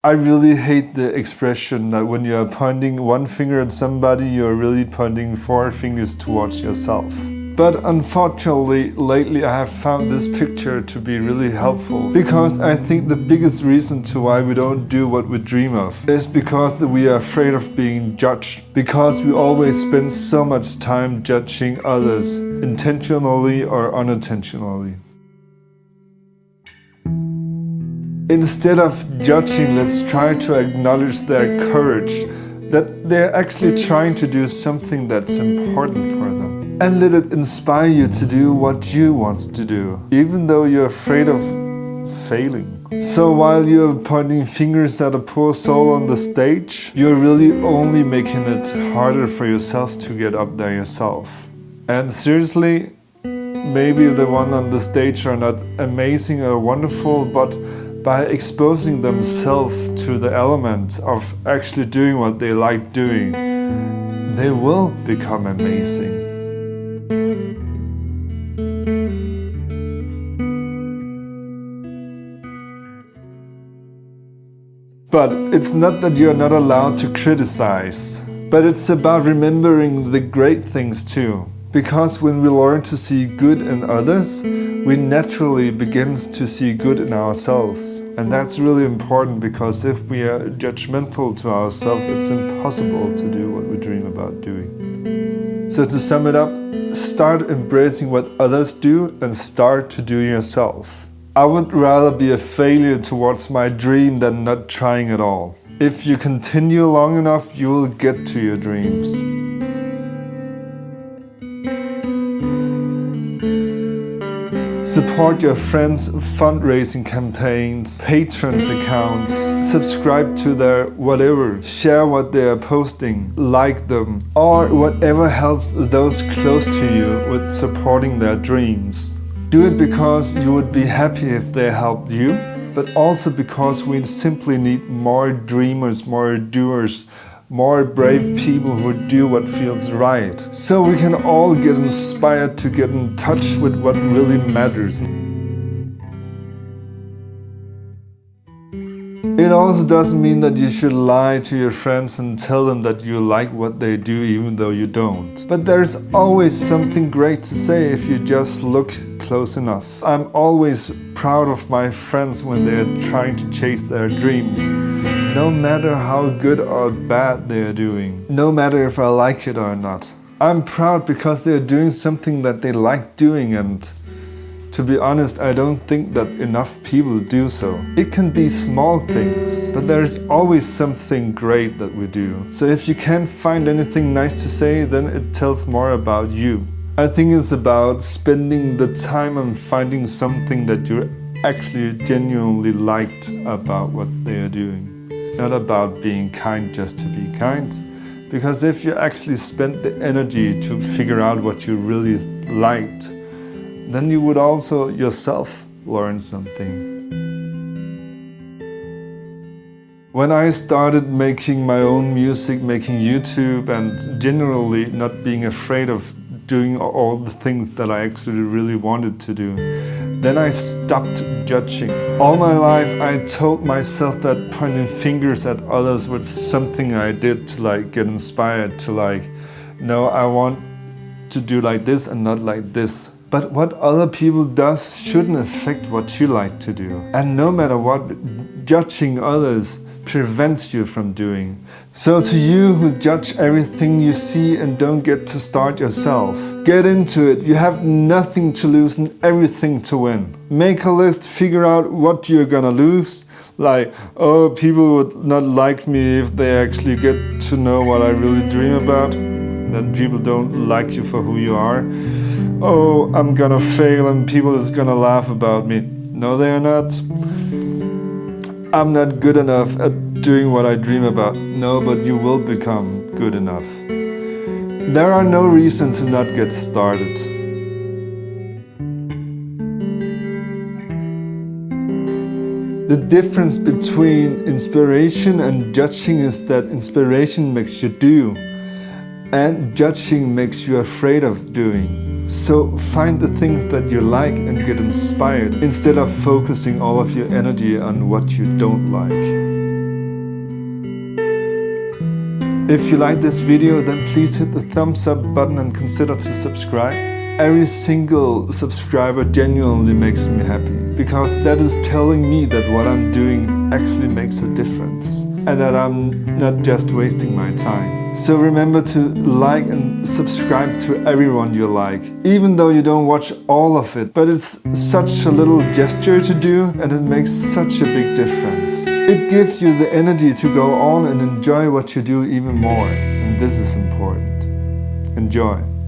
I really hate the expression that when you're pointing one finger at somebody, you're really pointing 4 fingers towards yourself. But unfortunately, lately I have found this picture to be really helpful, because I think the biggest reason to why we don't do what we dream of is because we are afraid of being judged, because we always spend so much time judging others, intentionally or unintentionally. Instead of judging, let's try to acknowledge their courage, that they're actually trying to do something that's important for them. And let it inspire you to do what you want to do, even though you're afraid of failing. So while you're pointing fingers at a poor soul on the stage, you're really only making it harder for yourself to get up there yourself. And seriously, maybe the one on the stage are not amazing or wonderful, but by exposing themselves to the element of actually doing what they like doing, they will become amazing. But it's not that you're not allowed to criticize, but it's about remembering the great things too. Because when we learn to see good in others, we naturally begin to see good in ourselves. And that's really important, because if we are judgmental to ourselves, it's impossible to do what we dream about doing. So to sum it up, start embracing what others do and start to do yourself. I would rather be a failure towards my dream than not trying at all. If you continue long enough, you will get to your dreams. Support your friends' fundraising campaigns, patrons accounts, subscribe to their whatever, share what they are posting, like them, or whatever helps those close to you with supporting their dreams. Do it because you would be happy if they helped you, but also because we simply need more dreamers, more doers, more brave people who do what feels right, so we can all get inspired to get in touch with what really matters. It also doesn't mean that you should lie to your friends and tell them that you like what they do even though you don't. But there's always something great to say if you just look close enough. I'm always proud of my friends when they're trying to chase their dreams. No matter how good or bad they are doing, no matter if I like it or not. I'm proud because they're doing something that they like doing, and to be honest, I don't think that enough people do so. It can be small things, but there's always something great that we do. So if you can't find anything nice to say, then it tells more about you. I think it's about spending the time and finding something that you actually genuinely liked about what they are doing. Not about being kind just to be kind, because if you actually spent the energy to figure out what you really liked, then you would also yourself learn something. When I started making my own music, making YouTube, and generally not being afraid of doing all the things that I actually really wanted to do, then I stopped judging. All my life I told myself that pointing fingers at others was something I did to get inspired to no, I want to do like this and not like this. But what other people does shouldn't affect what you like to do. And no matter what, judging others prevents you from doing. So to you who judge everything you see and don't get to start yourself, get into it. You have nothing to lose and everything to win. Make a list, figure out what you're gonna lose. Oh, people would not like me if they actually get to know what I really dream about. That people don't like you for who you are. Oh, I'm gonna fail and people is gonna laugh about me. No, they are not. I'm not good enough at doing what I dream about. No, but you will become good enough. There are no reason to not get started. The difference between inspiration and judging is that inspiration makes you do, and judging makes you afraid of doing. So find the things that you like and get inspired, instead of focusing all of your energy on what you don't like. If you like this video, then please hit the thumbs up button and consider to subscribe. Every single subscriber genuinely makes me happy, because that is telling me that what I'm doing actually makes a difference and that I'm not just wasting my time. So remember to like and subscribe to everyone you like, even though you don't watch all of it, but it's such a little gesture to do and it makes such a big difference. It gives you the energy to go on and enjoy what you do even more, and this is important. Enjoy.